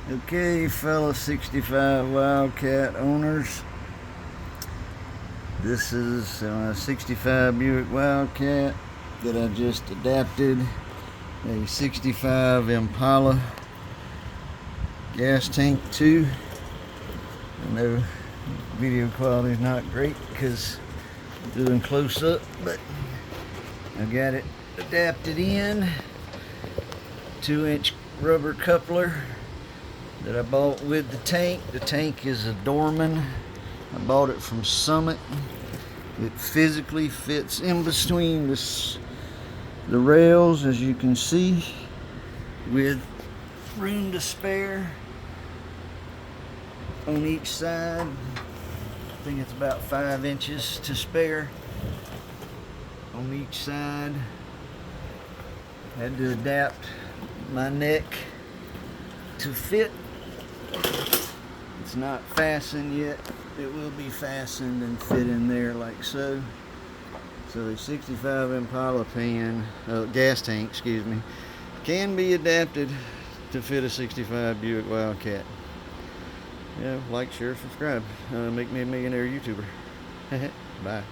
Okay, fellow 65 Wildcat owners, this is a 65 Buick Wildcat that I just adapted a 65 Impala gas tank to. I know video quality is not great because I'm doing close up, but I got it adapted in. 2-inch rubber coupler that I bought with the tank. The tank is a Dorman. I bought it from Summit. It physically fits in between the rails, as you can see, with room to spare on each side. I think it's about 5 inches to spare on each side. Had to adapt my neck to fit. It's not fastened yet. It will be fastened and fit in there like so. So the 65 Impala gas tank, can be adapted to fit a 65 Buick Wildcat. Yeah, like, share, subscribe. Make me a millionaire YouTuber. Bye.